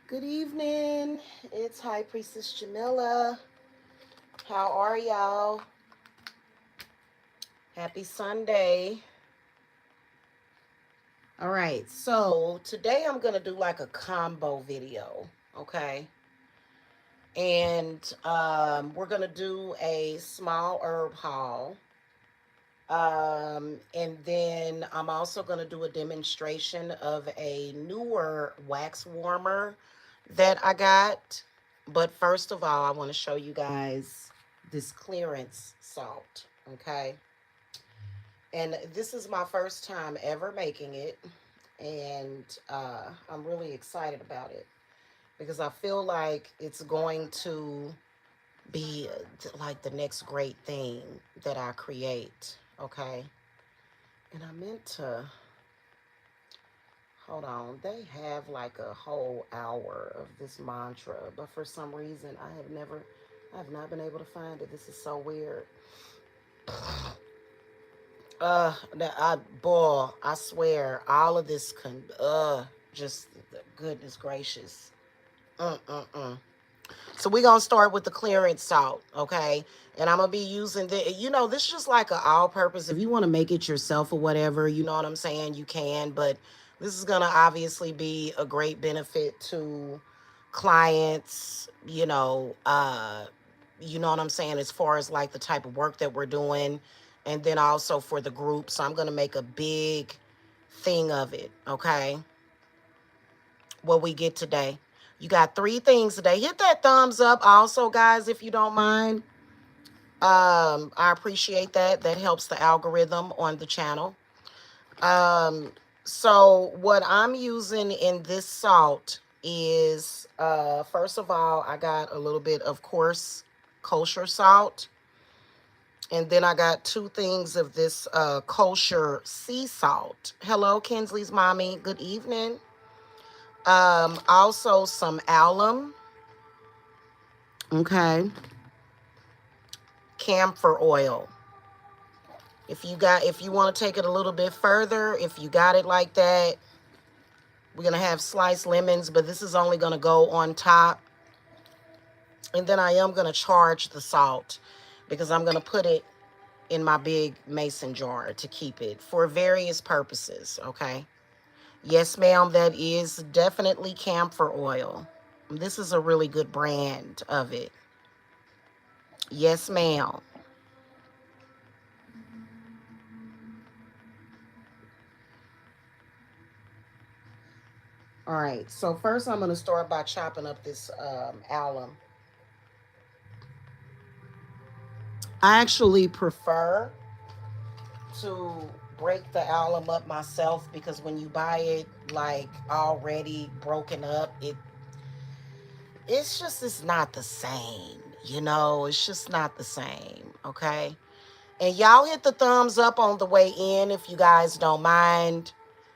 Good evening. It's High Priestess Jamila. How are y'all? Happy Sunday. All right, so today I'm going to do like a combo video, okay? And we're going to do a small herb haul. And then I'm also going to do a demonstration of a newer wax warmer that I got. But first of all, I want to show you guys this clearance salt, okay? And this is my first time ever making it. And I'm really excited about it because I feel like it's going to be like the next great thing that I create, okay? And I meant to, hold on, they have like a whole hour of this mantra, but for some reason I have not been able to find it. This is so weird. Boy, I swear, all of this just goodness gracious. So we're going to start with the clearance salt, okay? And I'm going to be using this is just like an all-purpose. If you want to make it yourself or whatever, you know what I'm saying, you can. But this is going to obviously be a great benefit to clients, you know what I'm saying, as far as like the type of work that we're doing. And then also for the group. So I'm going to make a big thing of it, okay? What we get today. You got 3 things today. Hit that thumbs up also, guys, if you don't mind. I appreciate that. That helps the algorithm on the channel. So what I'm using in this salt is, first of all, I got a little bit of coarse kosher salt. And then I got 2 things of this kosher sea salt. Hello, Kinsley's mommy. Good evening. Also some alum. Okay. Camphor oil. If you want to take it a little bit further, if you got it like that, we're going to have sliced lemons, but this is only going to go on top. And then I am going to charge the salt because I'm going to put it in my big mason jar to keep it for various purposes, okay? Yes, ma'am, that is definitely camphor oil. This is a really good brand of it. Yes, ma'am. All right, so first I'm going to start by chopping up this alum. I actually prefer to break the alum up myself because when you buy it like already broken up, it's not the same, it's just not the same, okay? And y'all hit the thumbs up on the way in if you guys don't mind.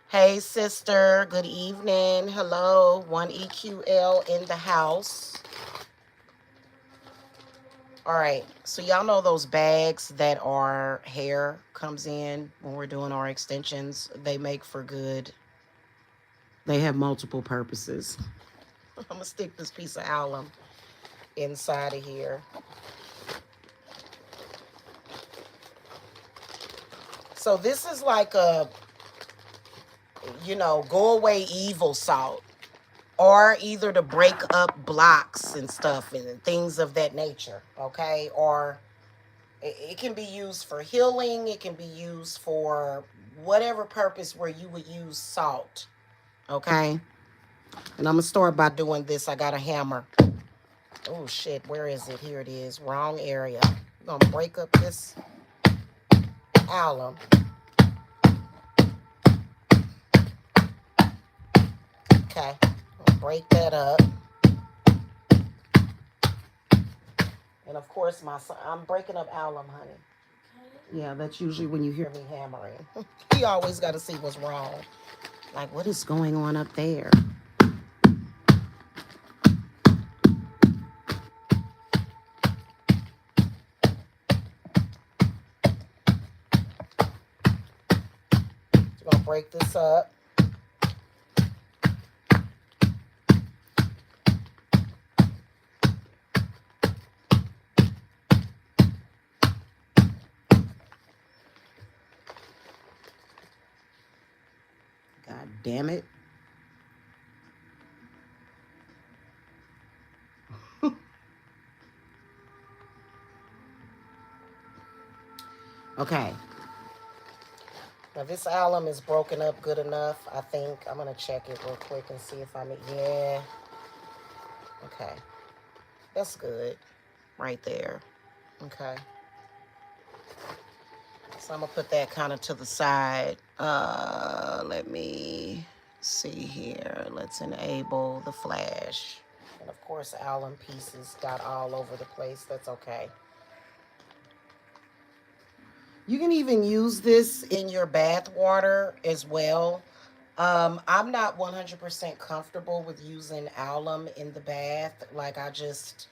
Hey, sister, good evening. Hello, 1EQL in the house. All right, so y'all know those bags that our hair comes in when we're doing our extensions? They make for good. They have multiple purposes. I'm going to stick this piece of alum inside of here. So this is like a, go away evil salt. Or either to break up blocks and stuff and things of that nature, okay? Or it can be used for healing. It can be used for whatever purpose where you would use salt, okay? And I'm going to start by doing this. I got a hammer. Oh, shit. Where is it? Here it is. Wrong area. I'm going to break up this alum. Okay. Break that up. And of course, I'm breaking up alum, honey. Yeah, that's usually when you hear me hammering. You always got to see what's wrong. Like, what is going on up there? Just gonna break this up. Damn it. Okay. Now this alum is broken up good enough. I think I'm gonna check it real quick and see if I'm, yeah. Okay. That's good. Right there. Okay. So I'm gonna put that kind of to the side. Let me see here. Let's enable the flash. And of course, alum pieces got all over the place. That's okay. You can even use this in your bath water as well. I'm not 100% comfortable with using alum in the bath. Like I just,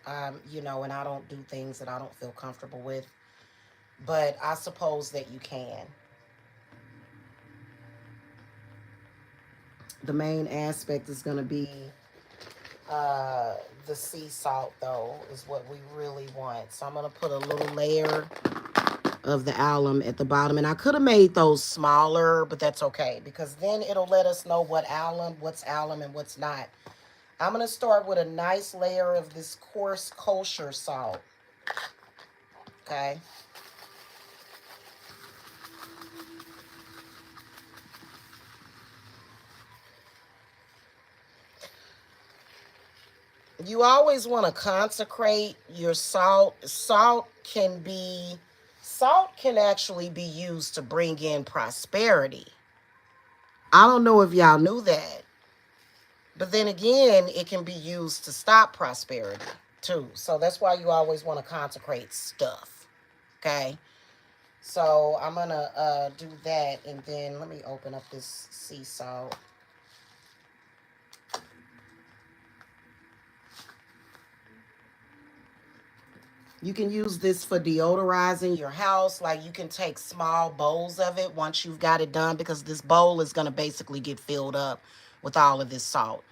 you know, and I don't do things that I don't feel comfortable with. But I suppose that you can. The main aspect is going to be the sea salt, though, is what we really want. So I'm going to put a little layer of the alum at the bottom. And I could have made those smaller, but that's okay. Because then it'll let us know what's alum, and what's not. I'm going to start with a nice layer of this coarse kosher salt. Okay. You always want to consecrate your salt. Salt can actually be used to bring in prosperity. I don't know if y'all knew that. But then again, it can be used to stop prosperity too. So that's why you always want to consecrate stuff. Okay. So I'm going to do that. And then let me open up this sea salt. You can use this for deodorizing your house. Like you can take small bowls of it once you've got it done, because this bowl is going to basically get filled up with all of this salt.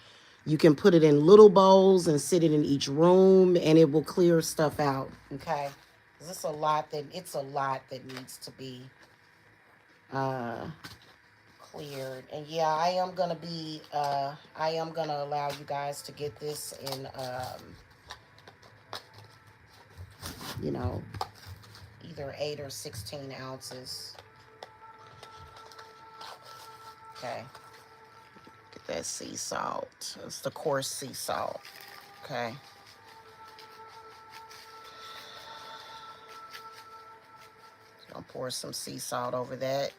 You can put it in little bowls and sit it in each room, and it will clear stuff out. Okay. It's a lot that needs to be uh, cleared. And yeah, I am gonna allow you guys to get this in you know, either 8 or 16 ounces. Okay. Get that sea salt. It's the coarse sea salt. Okay. So I'll pour some sea salt over that.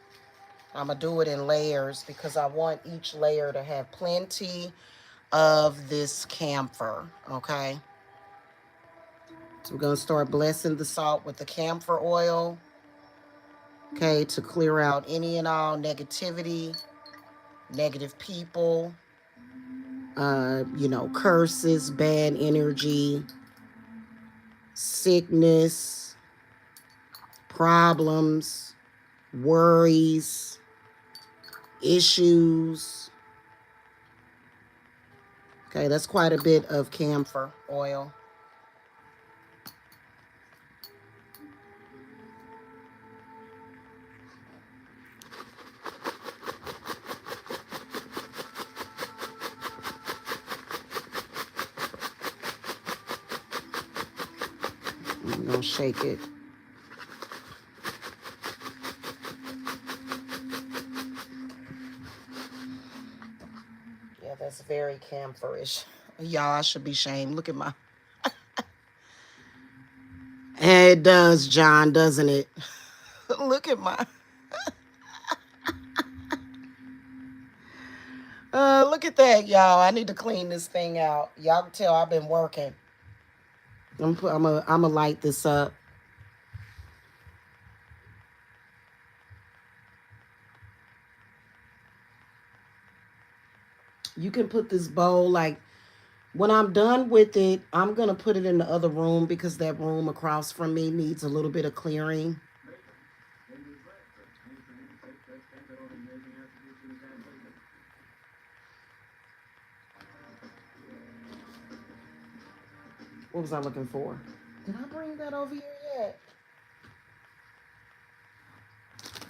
I'm going to do it in layers because I want each layer to have plenty of this camphor. Okay. So we're going to start blessing the salt with the camphor oil. Okay. To clear out any and all negativity, negative people, you know, curses, bad energy, sickness, problems, worries, issues. Okay, that's quite a bit of camphor oil. I'm gonna shake it. Yeah, that's very camphorish. Y'all, I should be shamed. Look at my... It does, John, doesn't it? Look at my... look at that, y'all. I need to clean this thing out. Y'all can tell I've been working. I'm gonna light this up. You can put this bowl, like, when I'm done with it, I'm going to put it in the other room because that room across from me needs a little bit of clearing. What was I looking for? Did I bring that over here yet?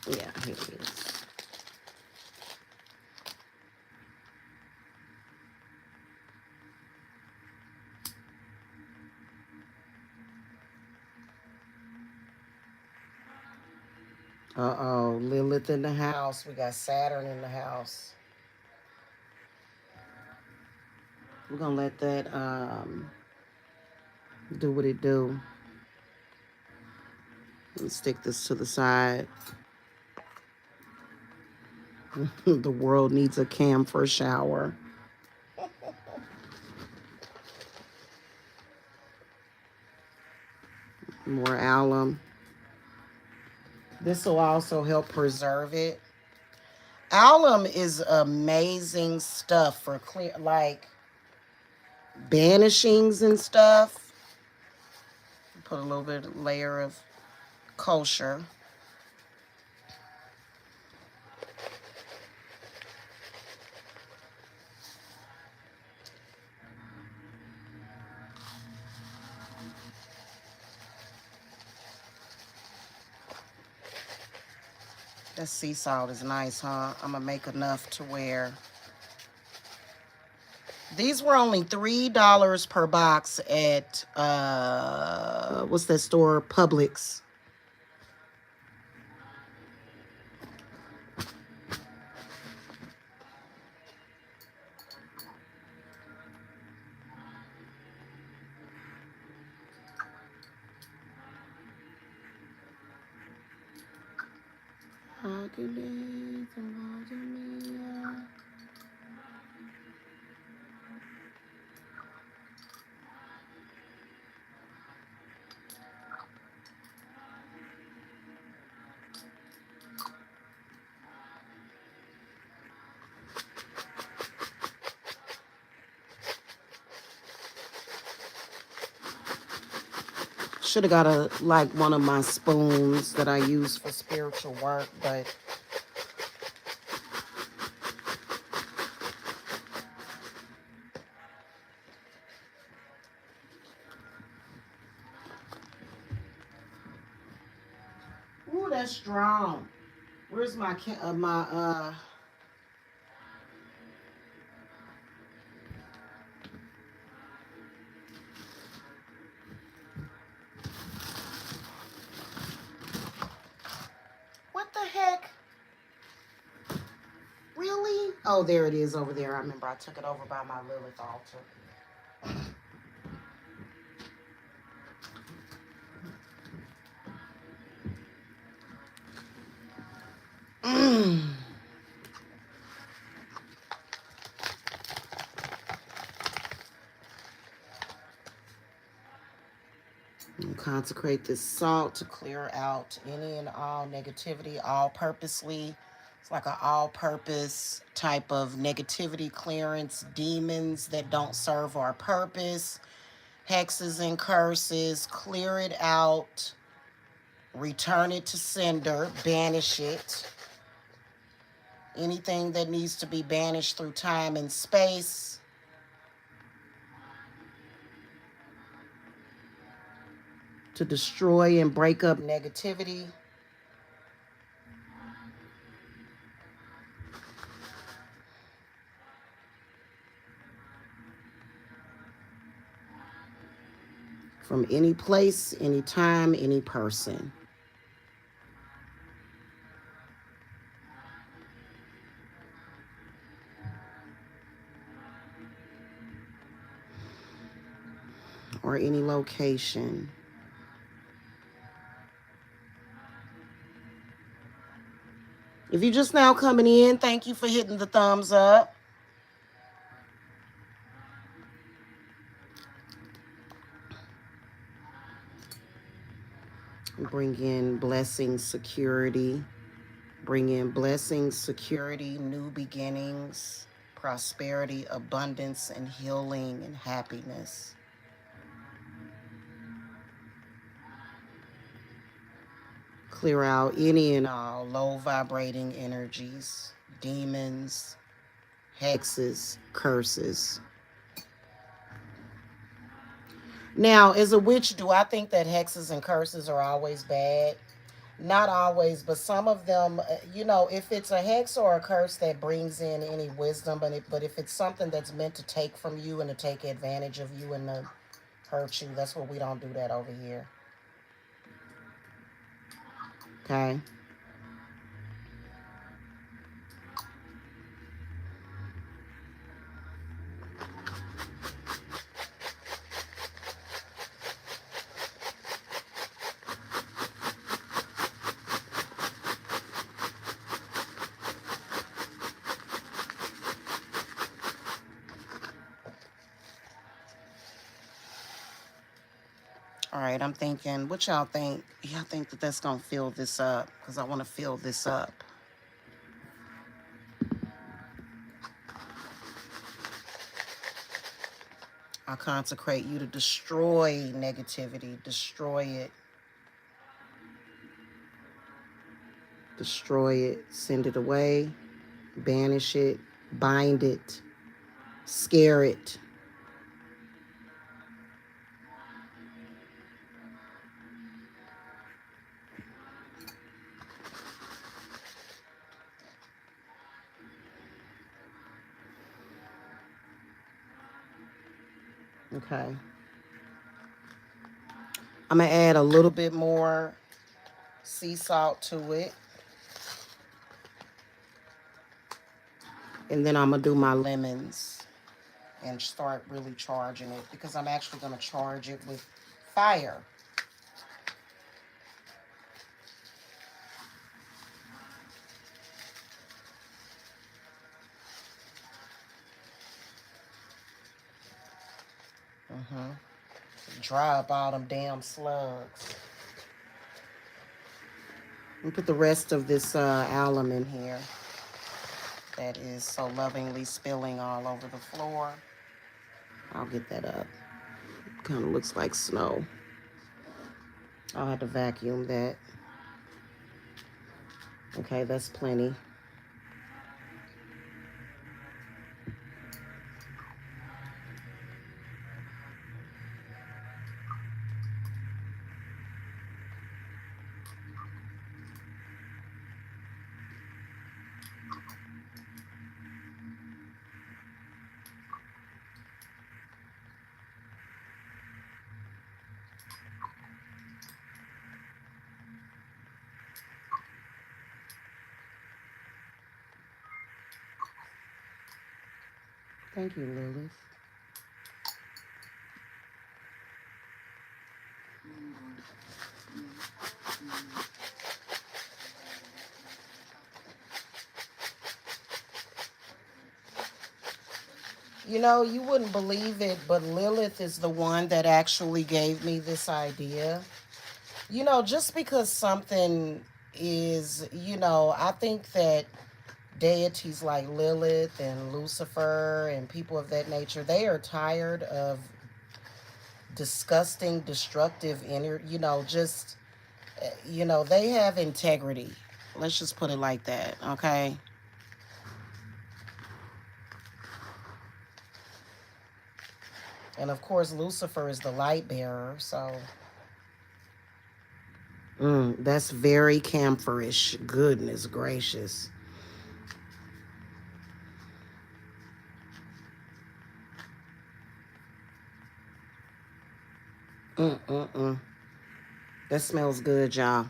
Yeah, here it is. Uh-oh, Lilith in the house. We got Saturn in the house. We're gonna let that do what it do. Let's stick this to the side. The world needs a camphor shower. More alum. This will also help preserve it. Alum is amazing stuff for clear, like banishings and stuff. Put a little bit of layer of kosher. That sea salt is nice, huh? I'm gonna make enough to wear. These were only $3 per box at what's that store? Publix. Should have got like one of my spoons that I use for spiritual work, but ooh, that's strong. Where's my what the heck? Really? Oh, there it is over there. I remember I took it over by my Lilith altar. Consecrate this salt to clear out any and all negativity, all purposely. It's like an all-purpose type of negativity clearance, demons that don't serve our purpose, hexes and curses, clear it out, return it to sender, banish it. Anything that needs to be banished through time and space. To destroy and break up negativity. From any place, any time, any person. Or any location. If you're just now coming in, thank you for hitting the thumbs up. Bring in blessings, security. Bring in blessings, security, new beginnings, prosperity, abundance, and healing and happiness. Clear out any and all low vibrating energies, demons, hexes, curses. Now, as a witch, do I think that hexes and curses are always bad? Not always, but some of them, you know, if it's a hex or a curse that brings in any wisdom, but if it's something that's meant to take from you and to take advantage of you and to hurt you, that's what we don't do that over here. Okay. All right, I'm thinking, what y'all think? Y'all think that that's going to fill this up? Because I want to fill this up. I consecrate you to destroy negativity, destroy it, destroy it, send it away, banish it, bind it, scare it. Okay. I'm going to add a little bit more sea salt to it. And then I'm going to do my lemons and start really charging it, because I'm actually going to charge it with fire. Dry up all them damn slugs. And put the rest of this alum in here that is so lovingly spilling all over the floor. I'll get that up. Kind of looks like snow. I'll have to vacuum that. Okay, that's plenty. Thank you, Lilith. You know, you wouldn't believe it, but Lilith is the one that actually gave me this idea. You know, just because something is, I think that deities like Lilith and Lucifer and people of that nature, they are tired of disgusting, destructive energy, they have integrity. Let's just put it like that, okay? And of course, Lucifer is the light bearer, so that's very camphorish. Goodness gracious. That smells good, y'all.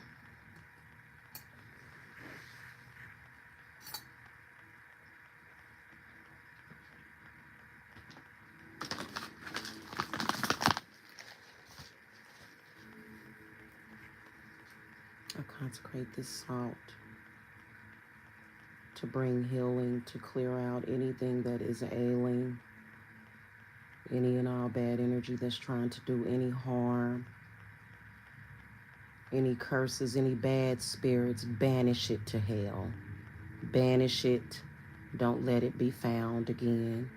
I consecrate this salt to bring healing, to clear out anything that is ailing, any and all bad energy that's trying to do any harm, any curses, any bad spirits. Banish it to hell. Banish it. Don't let it be found again.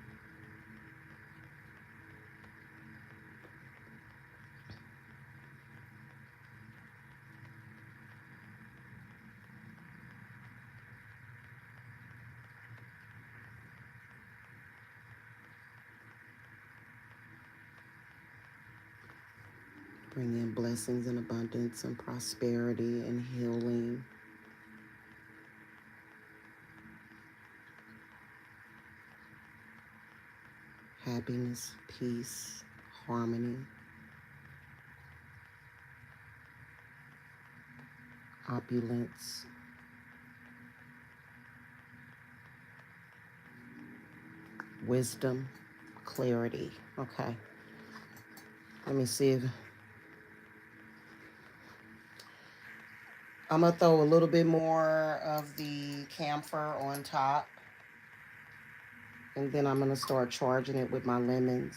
Bring in blessings and abundance and prosperity and healing. Happiness, peace, harmony, opulence, wisdom, clarity. Okay. Let me see if I'm going to throw a little bit more of the camphor on top. And then I'm going to start charging it with my lemons.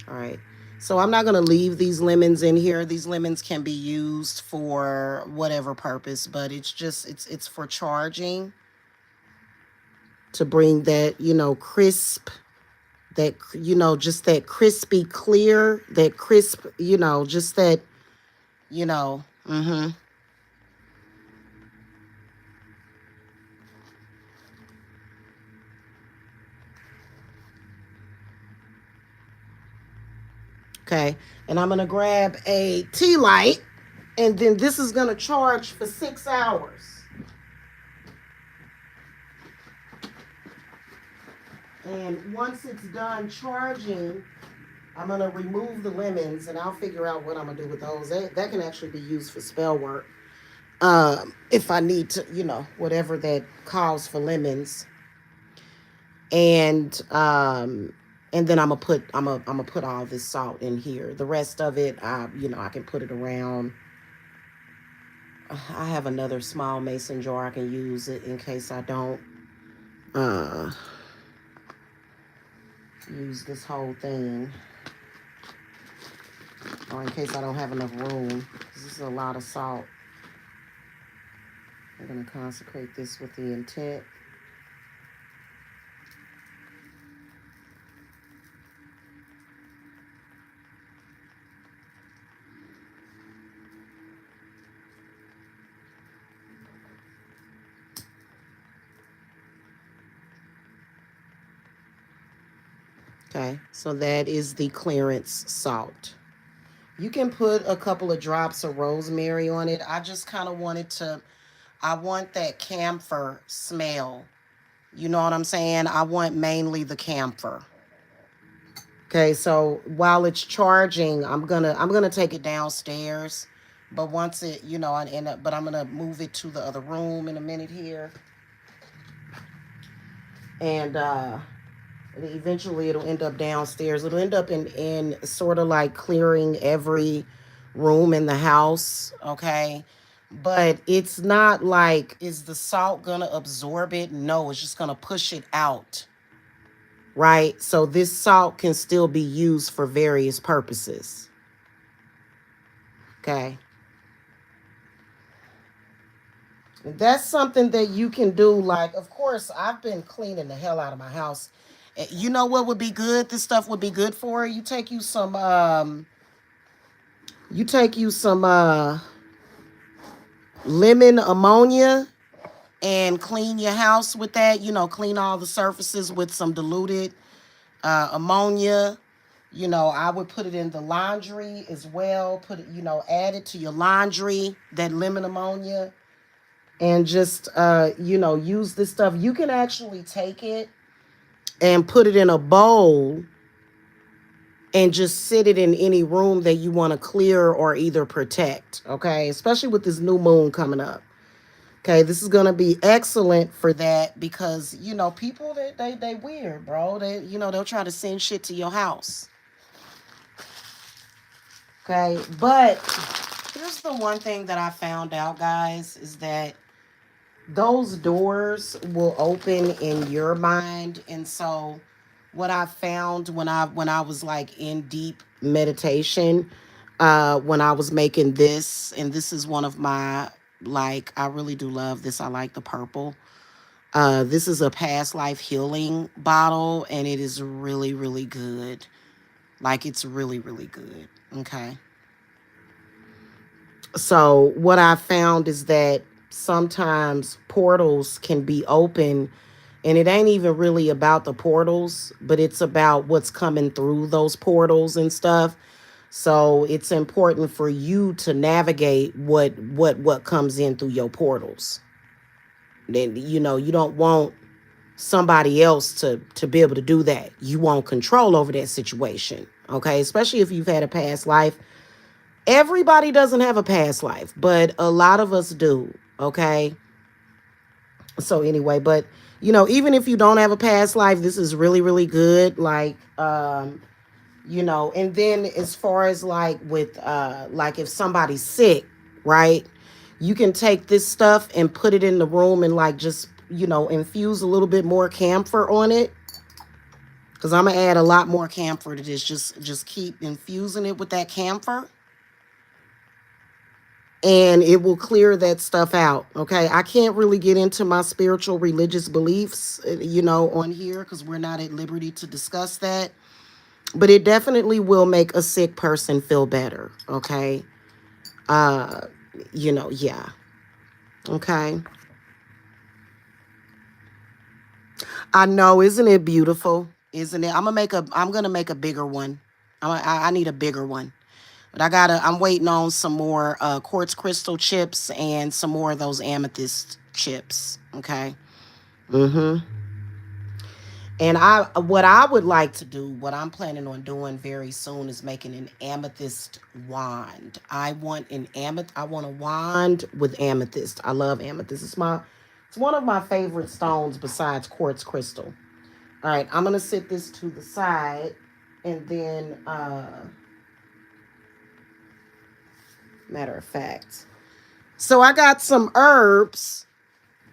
All right. So I'm not going to leave these lemons in here. These lemons can be used for whatever purpose, but it's just it's for charging to bring that, crisp, that just that crispy clear, that crisp, just that, you know, mhm. Okay. And I'm going to grab a tea light, and then this is going to charge for 6 hours. And once it's done charging, I'm going to remove the lemons, and I'll figure out what I'm going to do with those. That can actually be used for spell work. If I need to, whatever that calls for lemons. And then I'm gonna put all this salt in here. The rest of it, I can put it around. I have another small mason jar I can use it in case I don't uh use this whole thing, or in case I don't have enough room. This is a lot of salt. I'm gonna consecrate this with the intent. Okay, so that is the clearance salt. You can put a couple of drops of rosemary on it. I just kind of I want that camphor smell. You know what I'm saying? I want mainly the camphor. Okay, so while it's charging, I'm gonna take it downstairs. But once it, but I'm gonna move it to the other room in a minute here. And eventually it'll end up downstairs. It'll end up in sort of like clearing every room in the house, okay? But it's not like, is the salt gonna absorb it? No, it's just gonna push it out, right? So this salt can still be used for various purposes, okay? That's something that you can do. Like, of course, I've been cleaning the hell out of my house. You know what would be good? This stuff would be good for you. You take you some lemon ammonia and clean your house with that. Clean all the surfaces with some diluted ammonia. I would put it in the laundry as well. Put it, add it to your laundry, that lemon ammonia, and just use this stuff. You can actually take it and put it in a bowl and just sit it in any room that you want to clear or either protect, okay? Especially with this new moon coming up. Okay, this is gonna be excellent for that because people they weird, bro. They'll try to send shit to your house. Okay, but here's the one thing that I found out, guys, is that those doors will open in your mind. And so what I found when I was like in deep meditation, when I was making this, and this is one of my, like, I really do love this. I like the purple. This is a past life healing bottle, and it is really, really good. Like, it's really, really good. Okay. So what I found is that sometimes portals can be open, and it ain't even really about the portals, but it's about what's coming through those portals and stuff. So it's important for you to navigate what comes in through your portals. Then you don't want somebody else to be able to do that. You want control over that situation. Okay, especially if you've had a past life. Everybody doesn't have a past life, but a lot of us do. Okay. So anyway, but even if you don't have a past life, this is really, really good. Like, and then as far as like with like if somebody's sick, right? You can take this stuff and put it in the room and like just, infuse a little bit more camphor on it. Because I'm going to add a lot more camphor to this. Just keep infusing it with that camphor. And it will clear that stuff out. Okay. I can't really get into my spiritual religious beliefs, on here because we're not at liberty to discuss that. But it definitely will make a sick person feel better. Okay. Uh, yeah. Okay. I know, isn't it beautiful? Isn't it? I'm gonna make a bigger one. I need a bigger one. But I'm waiting on some more quartz crystal chips and some more of those amethyst chips. Okay. Mm-hmm. And what I would like to do, what I'm planning on doing very soon is making an amethyst wand. I want a wand with amethyst. I love amethyst. It's one of my favorite stones besides quartz crystal. All right, I'm gonna sit this to the side, and then, matter of fact, so I got some herbs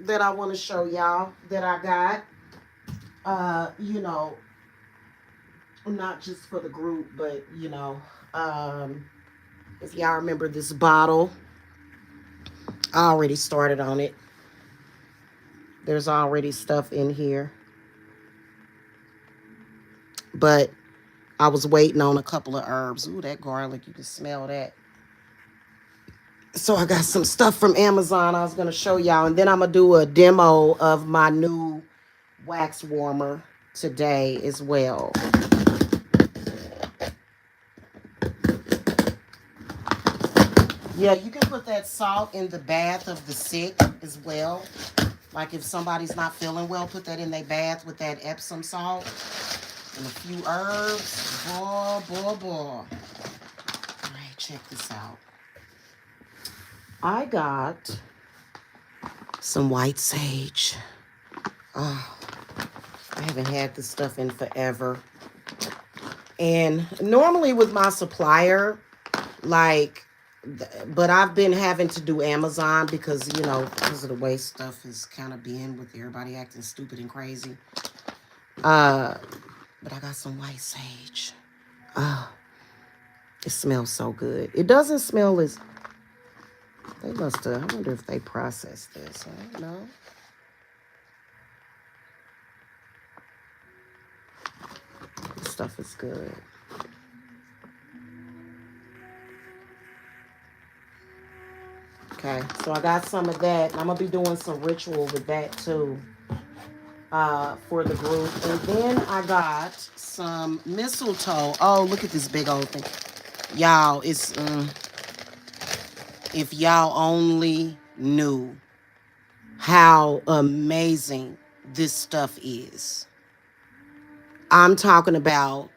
that I want to show y'all that I got. Uh, you know, not just for the group, but um, if y'all remember this bottle, I already started on it. There's already stuff in here, but I was waiting on a couple of herbs. Ooh, that garlic, you can smell that. So I got some stuff from Amazon I was going to show y'all. And then I'm going to do a demo of my new wax warmer today as well. Yeah, you can put that salt in the bath of the sick as well. Like if somebody's not feeling well, put that in their bath with that Epsom salt and a few herbs. Boy. All right, check this out. I got some white sage. Oh, I haven't had this stuff in forever. And normally with my supplier, but I've been having to do Amazon because of the way stuff is kind of being with everybody acting stupid and crazy. But I got some white sage. It smells so good. It doesn't smell as, they must have, I wonder if they processed this. I don't know. This stuff is good. Okay, so I got some of that. I'm going to be doing some ritual with that too for the group. And then I got some mistletoe. Oh, look at this big old thing. Y'all, if y'all only knew how amazing this stuff is. I'm talking about,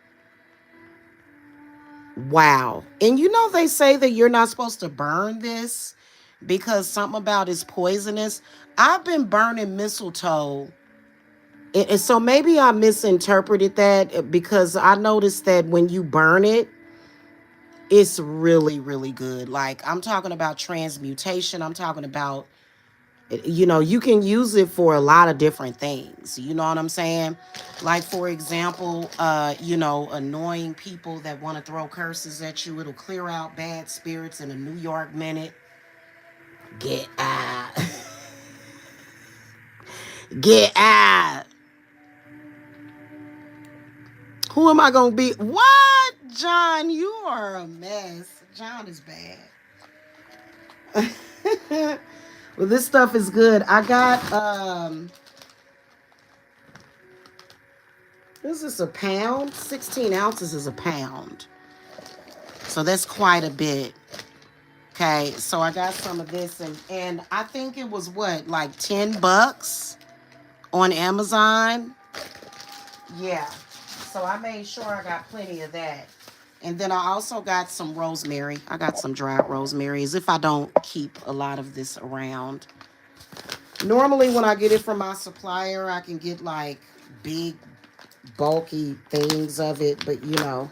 wow. And they say that you're not supposed to burn this because something about it's poisonous. I've been burning mistletoe. And so maybe I misinterpreted that because I noticed that when you burn it, it's really, really good. Like I'm talking about transmutation. I'm talking about, you can use it for a lot of different things. You know what I'm saying? Like, for example, annoying people that want to throw curses at you. It'll clear out bad spirits in a New York minute. Get out. Get out. Who am I going to be? What? John, you are a mess. John is bad. Well, this stuff is good. I got, this is a pound. 16 ounces is a pound. So that's quite a bit. Okay, so I got some of this, and I think it was like $10 on Amazon. Yeah, so I made sure I got plenty of that. And then I also got some rosemary. I got some dried rosemary, as if I don't keep a lot of this around. Normally when I get it from my supplier, I can get like big, bulky things of it, but yeah,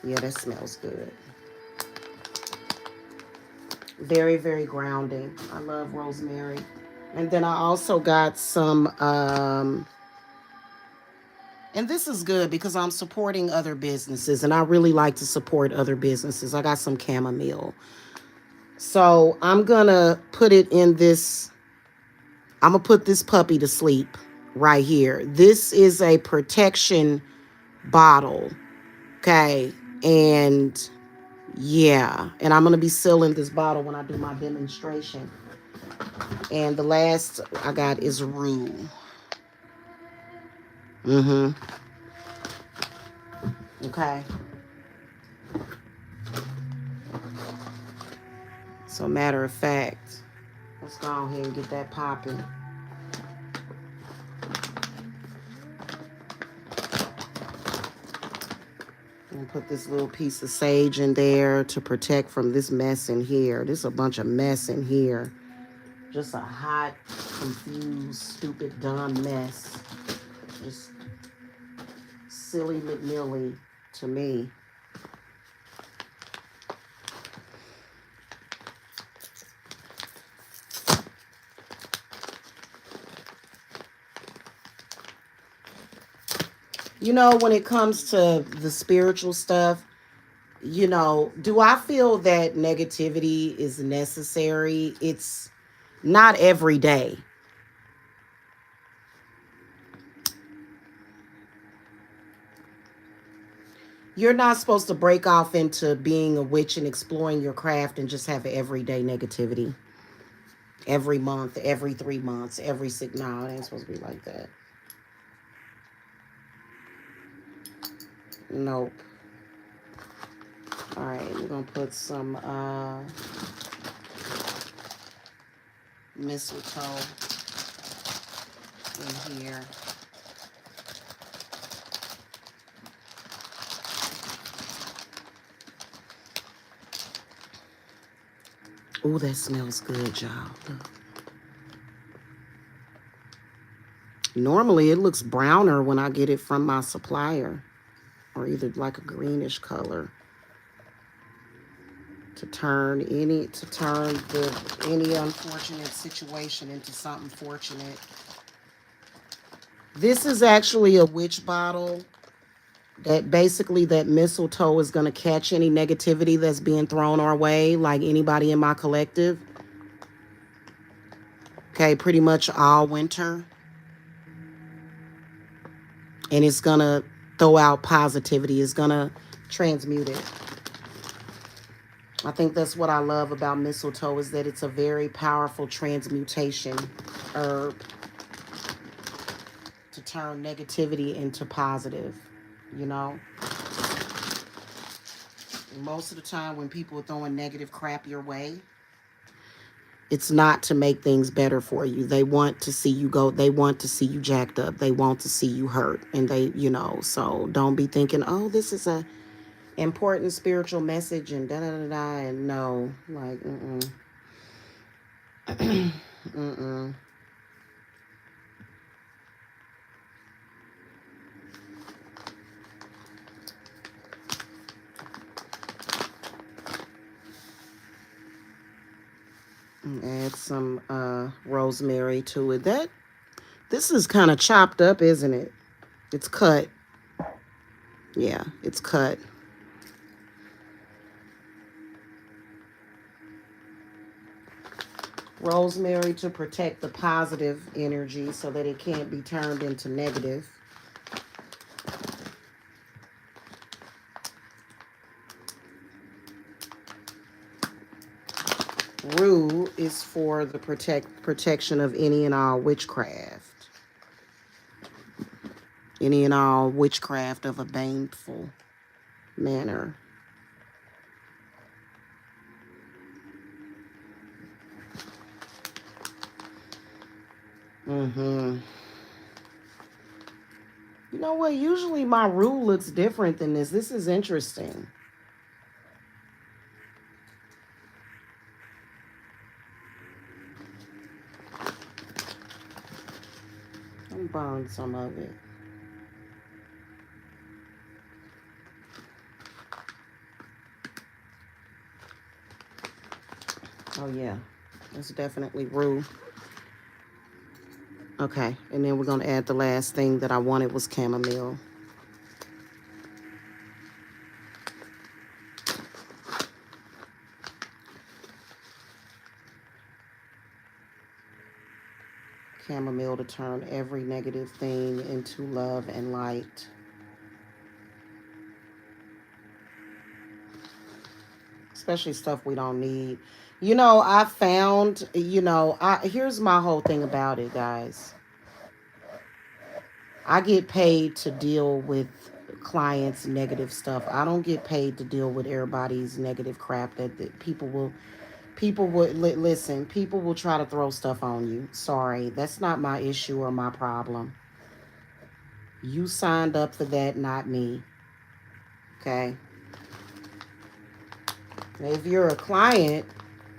that smells good. Very, very grounding. I love rosemary. And then I also got some, and this is good because I'm supporting other businesses and I really like to support other businesses. I got some chamomile. So I'm going to put it in this, I'm going to put this puppy to sleep right here. This is a protection bottle. Okay. And yeah, and I'm going to be sealing this bottle when I do my demonstration. And the last I got is Rue. Okay. So matter of fact, let's go ahead and get that popping. And put this little piece of sage in there to protect from this mess in here. There's a bunch of mess in here. Just a hot, confused, stupid, dumb mess. Just silly McNilly to me. You know, when it comes to the spiritual stuff, you know, do I feel that negativity is necessary? It's not every day. You're not supposed to break off into being a witch and exploring your craft and just have everyday negativity. Every month, every 3 months, every 6. No, it ain't supposed to be like that. Nope. All right, we're going to put some mistletoe in here. Oh, that smells good, y'all. Normally, it looks browner when I get it from my supplier, or either like a greenish color. To turn any unfortunate situation into something fortunate. This is actually a witch bottle that basically that mistletoe is going to catch any negativity that's being thrown our way, like anybody in my collective. Okay, pretty much all winter. And it's going to throw out positivity. It's going to transmute it. I think that's what I love about mistletoe is that it's a very powerful transmutation herb to turn negativity into positive, you know? Most of the time when people are throwing negative crap your way, it's not to make things better for you. They want to see you go, they want to see you jacked up. They want to see you hurt. And they, you know, so don't be thinking, oh, this is a important spiritual message and da-da-da-da. And no, like, mm-mm. Add some rosemary to it. This is kind of chopped up, isn't it? It's cut. Yeah, it's cut. Rosemary to protect the positive energy so that it can't be turned into negative. Rue is for the protection of any and all witchcraft. Any and all witchcraft of a baneful manner. You know what? Usually my Rue looks different than this. This is interesting. I'm burn some of it. Oh yeah, it's definitely Rue. Okay, and then we're going to add the last thing that I wanted was chamomile. Chamomile to turn every negative thing into love and light. Especially stuff we don't need. You know, I found, here's my whole thing about it, guys. I get paid to deal with clients' negative stuff. I don't get paid to deal with everybody's negative crap that people would listen, people will try to throw stuff on you. Sorry, that's not my issue or my problem. You signed up for that, not me. Okay? If you're a client,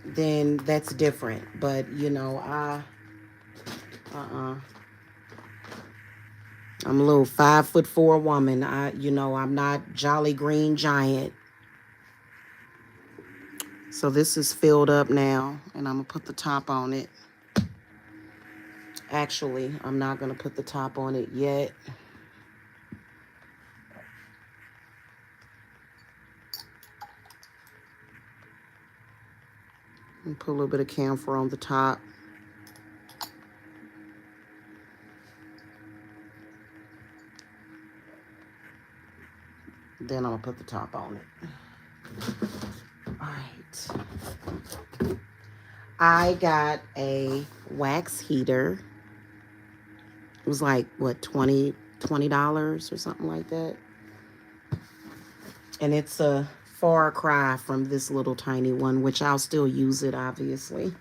then that's different. But, I'm a little 5'4" woman. I'm not Jolly Green Giant. So this is filled up now, and I'm gonna put the top on it. Actually, I'm not gonna put the top on it yet. And put a little bit of camphor on the top. Then I'm gonna put the top on it. All right. I got a wax heater. It was like, what, $20 or something like that. And it's a far cry from this little tiny one, which I'll still use it, obviously.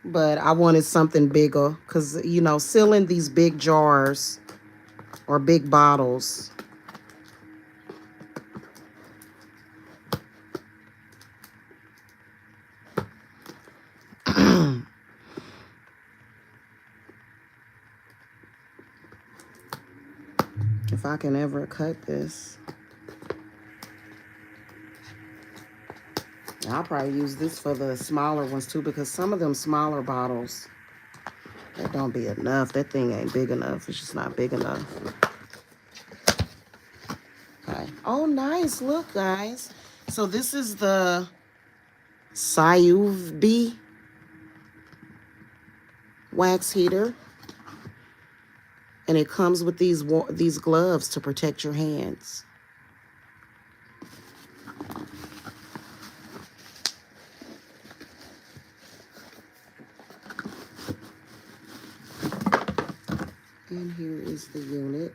But I wanted something bigger because, sealing these big jars or big bottles, if I can ever cut this, I'll probably use this for the smaller ones too, because some of them smaller bottles, that don't be enough. That thing ain't big enough. It's just not big enough. Okay. Oh, nice. Look, guys. So this is the SAEUYVB wax heater. And it comes with these gloves to protect your hands. And here is the unit.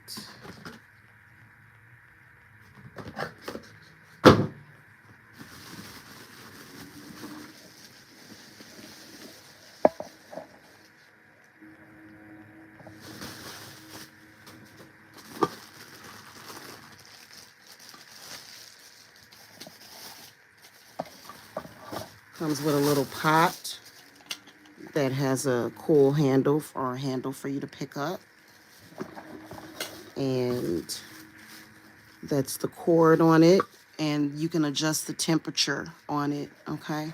Comes with a little pot that has a cool handle or a handle for you to pick up. And that's the cord on it. And you can adjust the temperature on it, okay?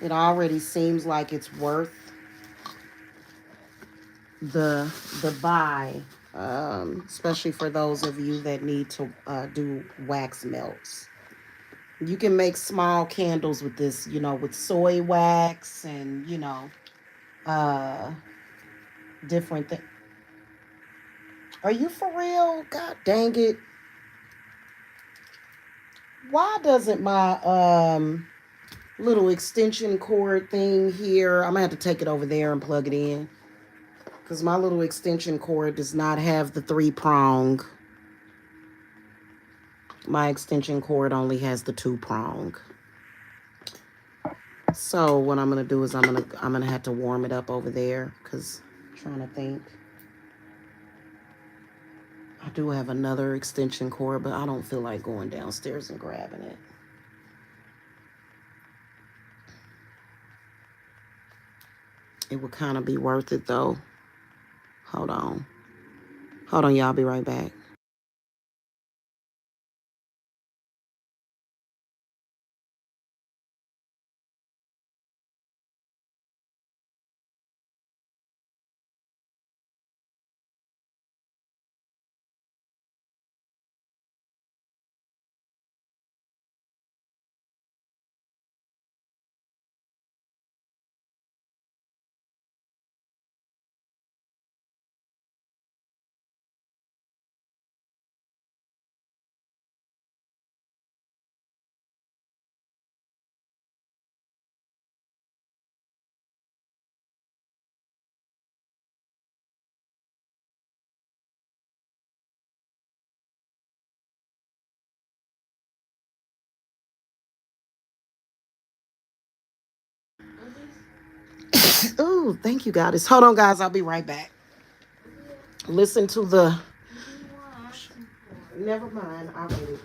It already seems like it's worth the buy, especially for those of you that need to do wax melts. You can make small candles with this, with soy wax and, uh, different things. Are you for real? God dang it. Why doesn't my little extension cord thing here, I'm gonna have to take it over there and plug it in, because my little extension cord does not have the 3-prong. My extension cord only has the 2-prong. So what I'm gonna do is I'm gonna have to warm it up over there, because I'm trying to think. I do have another extension cord, but I don't feel like going downstairs and grabbing it. It would kind of be worth it though. Hold on. Hold on, y'all. I'll be right back. Oh, thank you, goddess. Hold on, guys. I'll be right back. Listen to the. Never mind. I'll read it.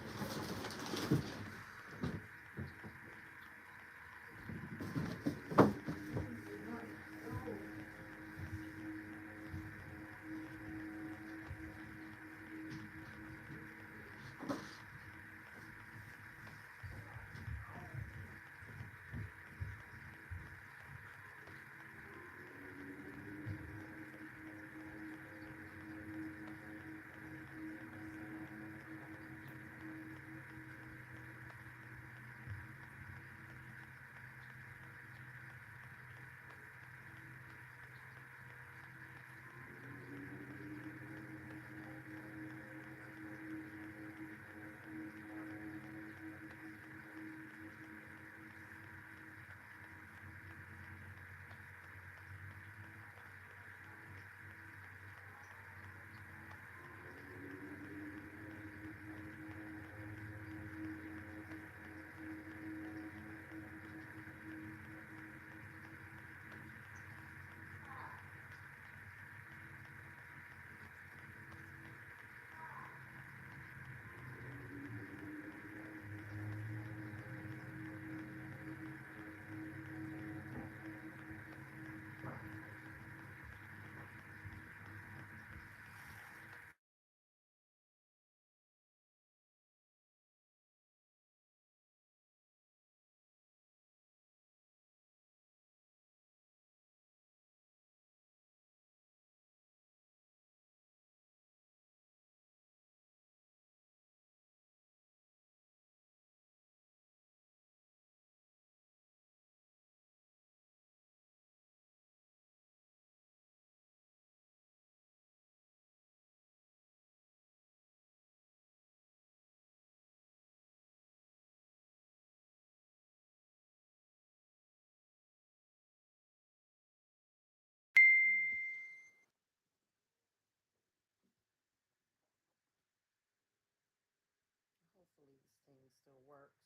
Hopefully, this thing still works.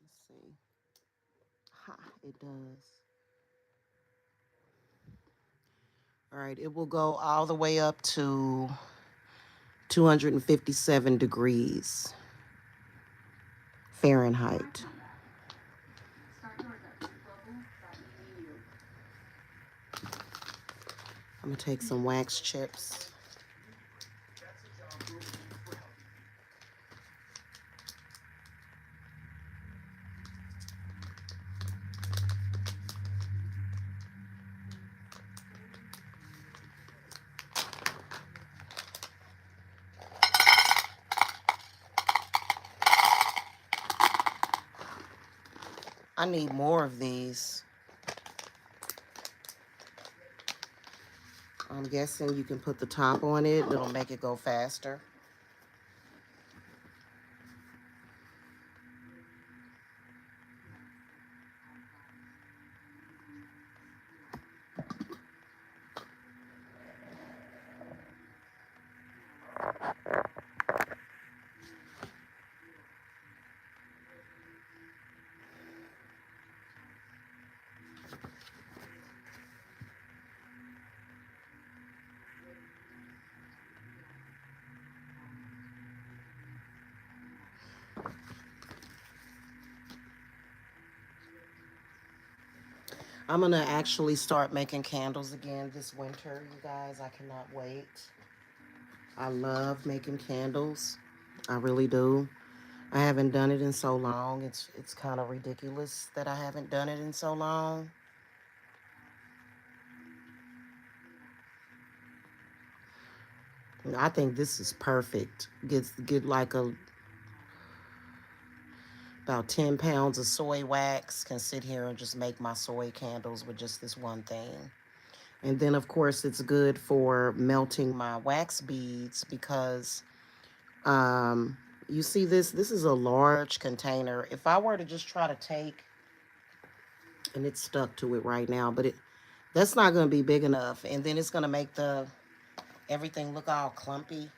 Let's see. Ha, it does. All right, it will go all the way up to 257 degrees Fahrenheit. I'm gonna take some wax chips. I need more of these. I'm guessing you can put the top on it. It'll make it go faster. I'm gonna actually start making candles again this winter, you guys. I cannot wait. I love making candles. I really do. I haven't done it in so long. It's kind of ridiculous that I haven't done it in so long. I think this is perfect. Get like a about 10 pounds of soy wax. Can sit here and just make my soy candles with just this one thing. And then of course it's good for melting my wax beads because um you see this is a large container. If I were to just try to take, and it's stuck to it right now, but that's not going to be big enough, and then it's going to make the everything look all clumpy,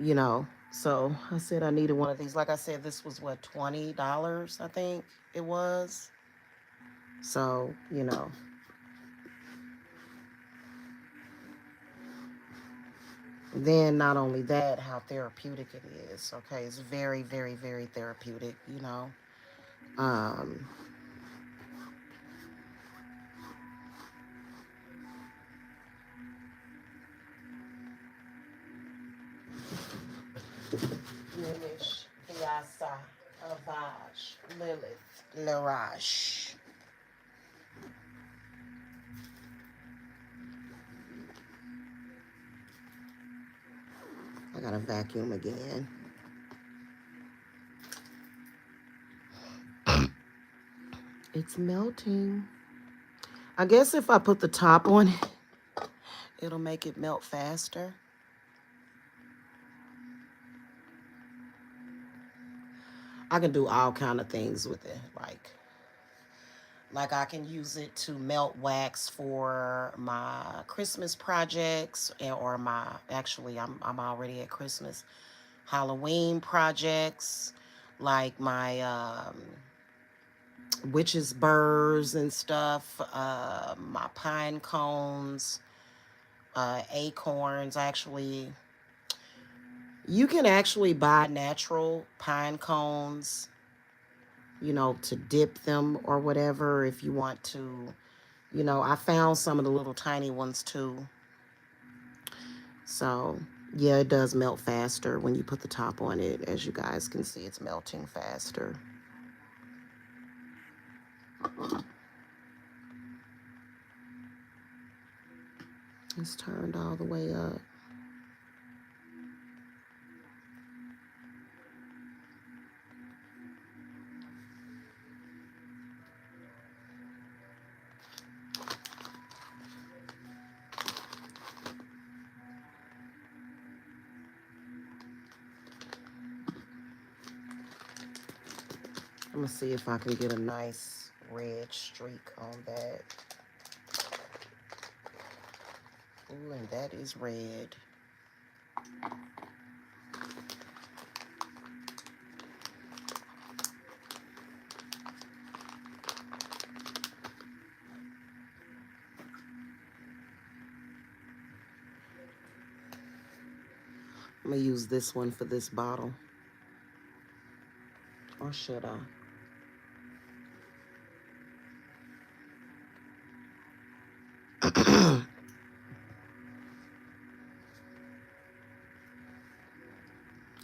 you know. So I said I needed one of these. Like I said, this was what, $20, I think it was. So, you know. Then not only that, how therapeutic it is. Okay, it's very, very, very therapeutic, you know. Um, Lilish, Vyasa, Avaj, Lilith, Larash. I gotta vacuum again. It's melting. I guess if I put the top on it, it'll make it melt faster. I can do all kind of things with it. Like I can use it to melt wax for my Christmas projects or my actually I'm already at Christmas. Halloween projects, like my witches burrs and stuff, my pine cones, acorns. Actually, you can actually buy natural pine cones, you know, to dip them or whatever if you want to. You know, I found some of the little tiny ones too. So, yeah, it does melt faster when you put the top on it. As you guys can see, it's melting faster. It's turned all the way up. I'm gonna see if I can get a nice red streak on that. Ooh, and that is red. I'm gonna use this one for this bottle. Or should I?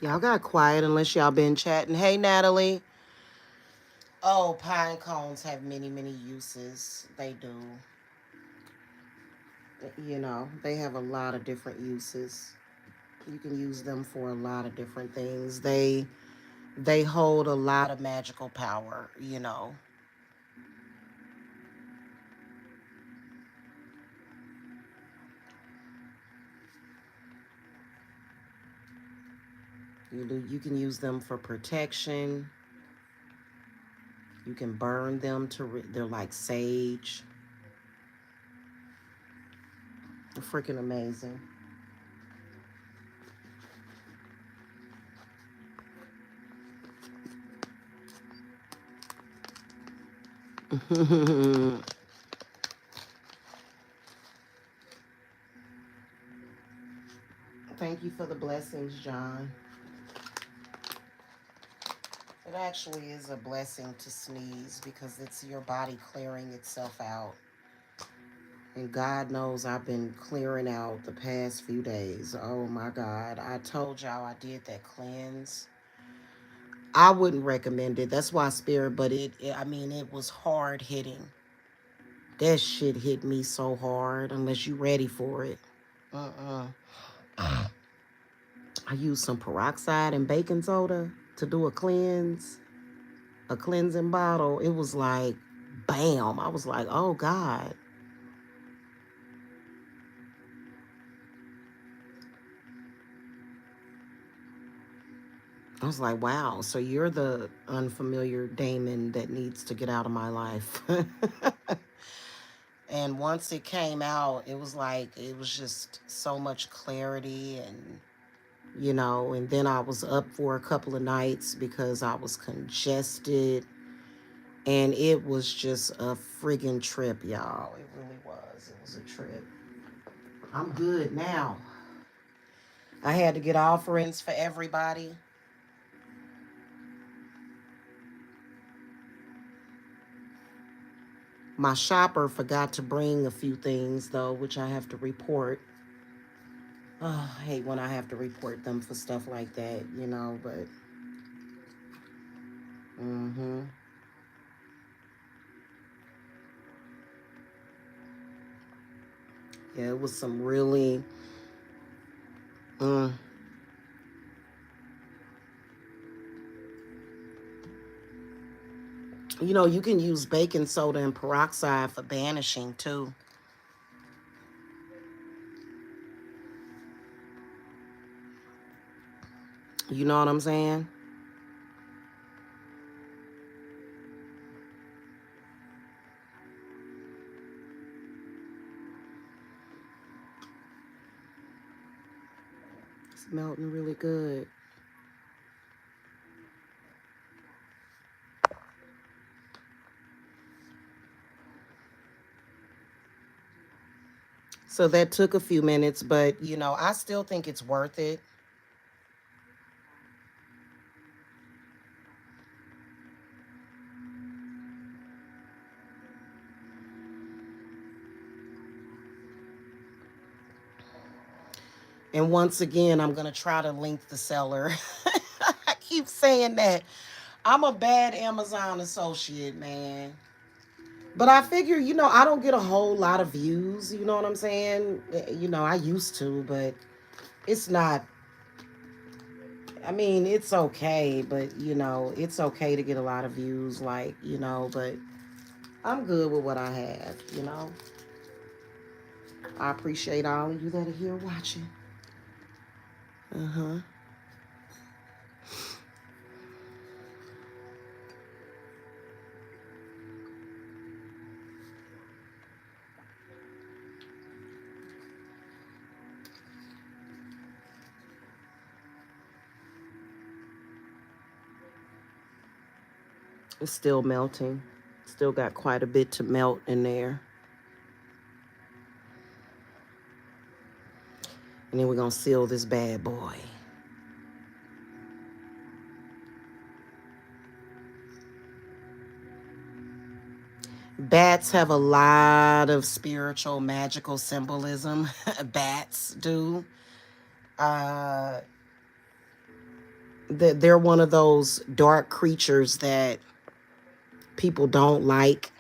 Y'all got quiet unless y'all been chatting. Hey, Natalie. Oh, pine cones have many, many uses. They do. You know, they have a lot of different uses. You can use them for a lot of different things. They hold a lot of magical power, you know. You can use them for protection. You can burn them they're like sage. They're freaking amazing. Thank you for the blessings, John. It actually is a blessing to sneeze because it's your body clearing itself out. And God knows I've been clearing out the past few days. Oh my God. I told y'all I did that cleanse. I wouldn't recommend it. That's why Spirit, but I mean, it was hard hitting. That shit hit me so hard unless you ready for it. Uh-uh. I used some peroxide and baking soda to do a cleanse, a cleansing bottle. It was like, bam. I was like, oh God. I was like, wow, so you're the unfamiliar Damon that needs to get out of my life. And once it came out, it was like, it was just so much clarity and, you know, and then I was up for a couple of nights because I was congested And it was just a friggin' trip, y'all. It really was. It was a trip. I'm good now. I had to get offerings for everybody. My shopper forgot to bring a few things, though, which I have to report. Oh, I hate when I have to report them for stuff like that, but mm-hmm. Yeah, it was some really mm, you can use baking soda and peroxide for banishing too. You know what I'm saying? It's melting really good. So that took a few minutes, but I still think it's worth it. And once again, I'm going to try to link the seller. I keep saying that. I'm a bad Amazon associate, man. But I figure, I don't get a whole lot of views. You know what I'm saying? I used to, but it's not. I mean, it's okay, but, it's okay to get a lot of views, but I'm good with what I have. I appreciate all of you that are here watching. Uh huh. It's still melting. Still got quite a bit to melt in there. And then we're going to seal this bad boy. Bats have a lot of spiritual, magical symbolism. Bats do. Uh, they're one of those dark creatures that people don't like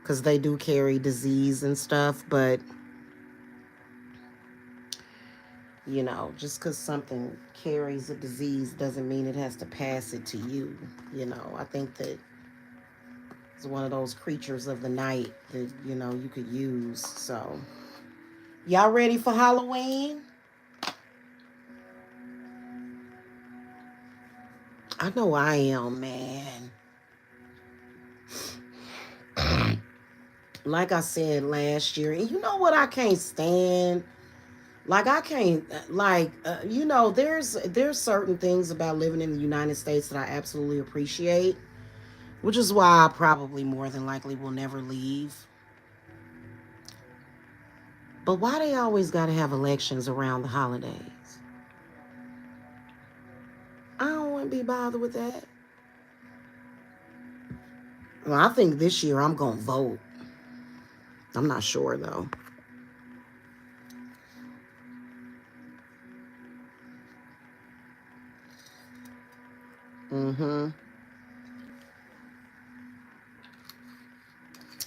because they do carry disease and stuff. But, just because something carries a disease doesn't mean it has to pass it to you. I think that it's one of those creatures of the night that, you could use. So, y'all ready for Halloween? I know I am, man. Like I said last year, and you know what I can't stand? Like I can't there's certain things about living in the United States that I absolutely appreciate, which is why I probably more than likely will never leave. But why they always got to have elections around the holidays? I don't want to be bothered with that. Well, I think this year I'm going to vote. I'm not sure though. Mhm.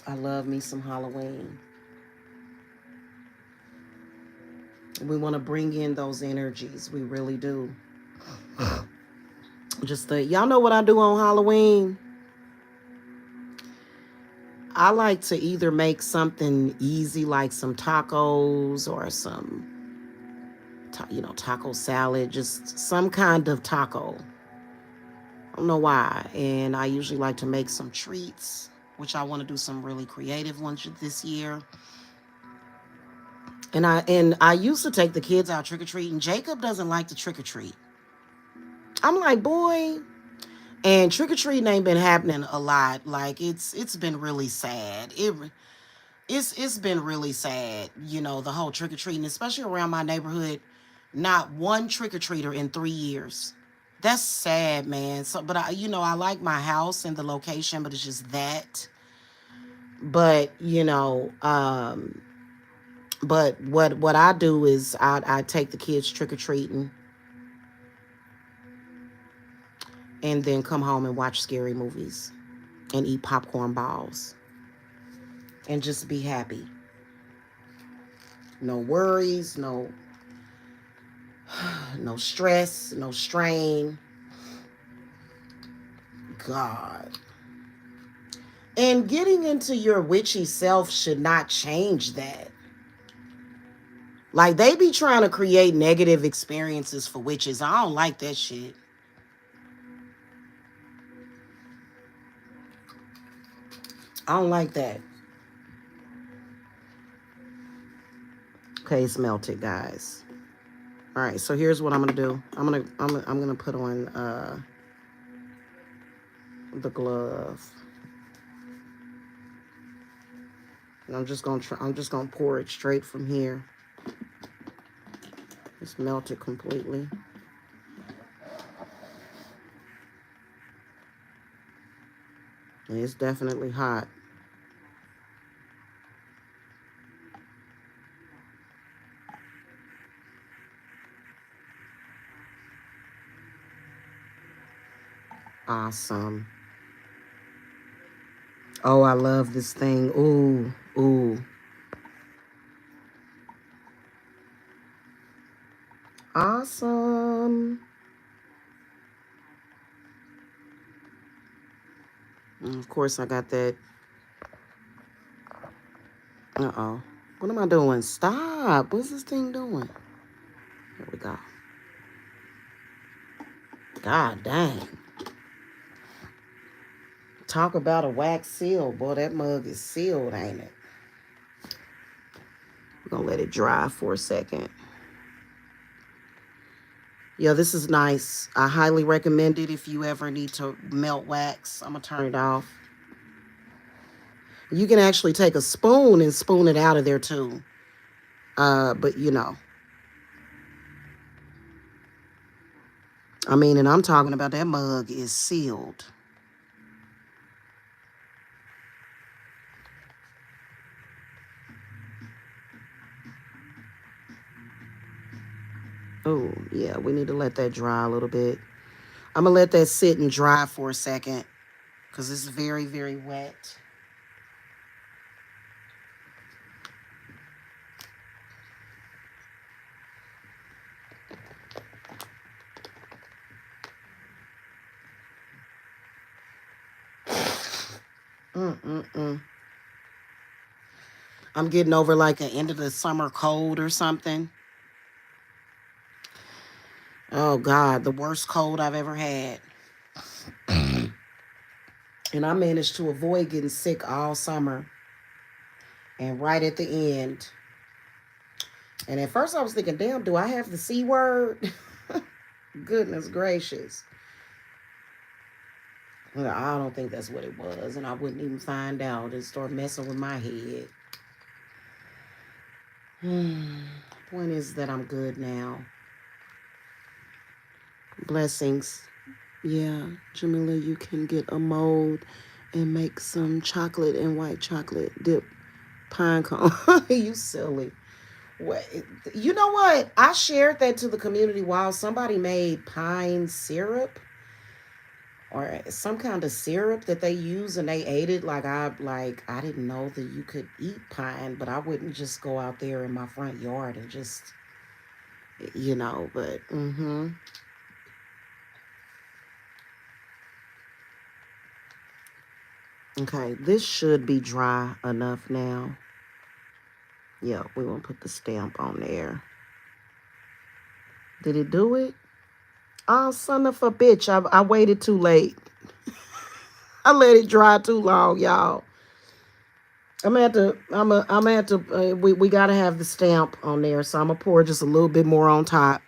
I love me some Halloween. We want to bring in those energies. We really do. Just y'all know what I do on Halloween? I like to either make something easy like some tacos or some, taco salad, just some kind of taco. I don't know why. And I usually like to make some treats, which I want to do some really creative ones this year. And I used to take the kids out trick or treating. Jacob doesn't like to trick or treat. I'm like, boy, And trick-or-treating ain't been happening a lot. Like it's been really sad. It's been really sad, the whole trick-or-treating, especially around my neighborhood. Not one trick-or-treater in 3 years. That's sad, man. So, but I like my house and the location, but it's just that. But but what I do is I take the kids trick-or-treating and then come home and watch scary movies and eat popcorn balls and just be happy. No worries, no stress, no strain. God. And getting into your witchy self should not change that. Like, they be trying to create negative experiences for witches. I don't like that shit. I don't like that. Okay, it's melted, guys. All right, so here's what I'm gonna do. I'm gonna put on the glove. And I'm just gonna pour it straight from here. It's melted completely. And it's definitely hot. Awesome. Oh, I love this thing. Ooh, ooh. Awesome. And of course, I got that. Uh-oh. What am I doing? Stop. What's this thing doing? There we go. God dang. Talk about a wax seal. Boy, that mug is sealed, ain't it? We're going to let it dry for a second. Yeah, this is nice. I highly recommend it if you ever need to melt wax. I'm going to turn it off. You can actually take a spoon and spoon it out of there, too. But, I mean, and I'm talking about that mug is sealed. Oh, yeah, we need to let that dry a little bit. I'm going to let that sit and dry for a second because it's very, very wet. I'm getting over like an end of the summer cold or something. Oh, God, the worst cold I've ever had. And I managed to avoid getting sick all summer. And right at the end. And at first I was thinking, damn, do I have the C word? Goodness gracious. Well, I don't think that's what it was. And I wouldn't even find out and start messing with my head. Point is that I'm good now. Blessings. Yeah, Jamila, you can get a mold and make some chocolate and white chocolate dip pine cone. You silly. What? You know what? I shared that to the community while somebody made pine syrup or some kind of syrup that they use and they ate it. I didn't know that you could eat pine, but I wouldn't just go out there in my front yard and just but Okay, this should be dry enough now. Yeah, we're going to put the stamp on there. Did it do it? Oh, son of a bitch. I waited too late. I let it dry too long, y'all. I'm gonna have to, we got to have the stamp on there. So I'm going to pour just a little bit more on top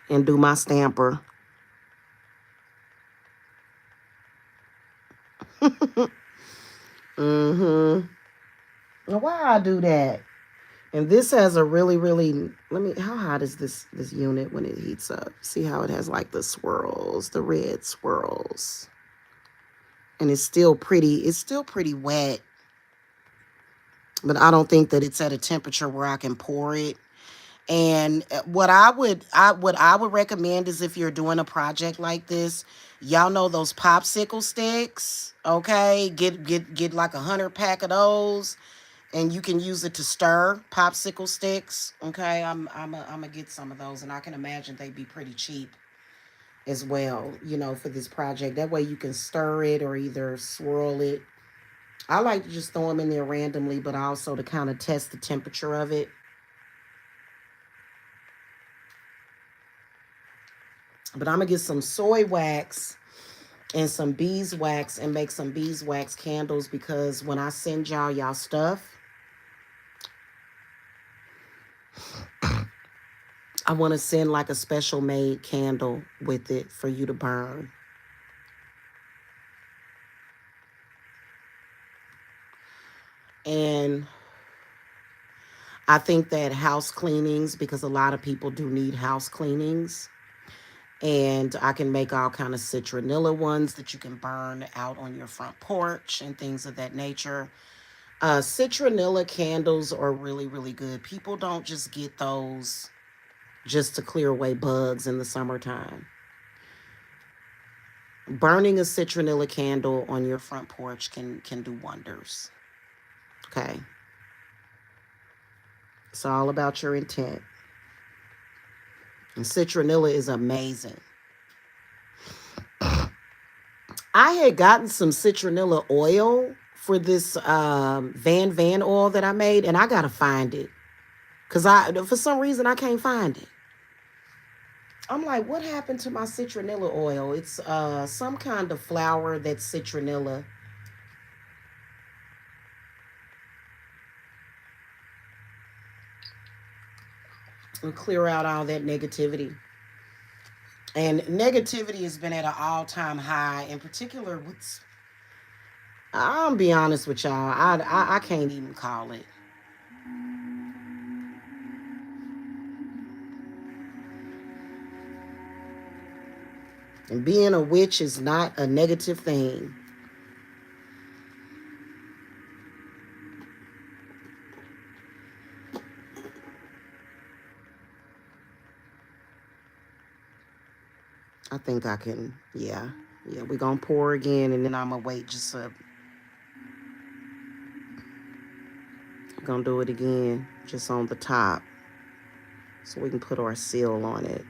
and do my stamper. Mm-hmm. Now, why I do that? And this has a really, really, let me, how hot is this unit when it heats up? See how it has like the swirls, the red swirls. And it's still pretty wet. But I don't think that it's at a temperature where I can pour it. And what I would recommend is if you're doing a project like this, y'all know those popsicle sticks, okay? Get like 100 pack of those, and you can use it to stir popsicle sticks. Okay, I'm gonna get some of those, and I can imagine they'd be pretty cheap as well, for this project. That way you can stir it or either swirl it. I like to just throw them in there randomly, but also to kind of test the temperature of it. But I'm gonna get some soy wax and some beeswax and make some beeswax candles, because when I send y'all stuff, I want to send like a special made candle with it for you to burn. And I think that house cleanings, because a lot of people do need house cleanings, and I can make all kind of citronella ones that you can burn out on your front porch and things of that nature. Citronella candles are really, really good. People don't just get those just to clear away bugs in the summertime. Burning a citronella candle on your front porch can do wonders. Okay. It's all about your intent. And citronella is amazing. I had gotten some citronella oil for this Van oil that I made, and I gotta find it. Cause for some reason I can't find it. I'm like, what happened to my citronella oil? It's some kind of flower that's citronella. And clear out all that negativity. And negativity has been at an all-time high, in particular with, I'll be honest with y'all, I can't even call it. And being a witch is not a negative thing. I think I can, yeah. Yeah, we're gonna pour again, and then I'm gonna wait just a, gonna do it again, just on the top, so we can put our seal on it.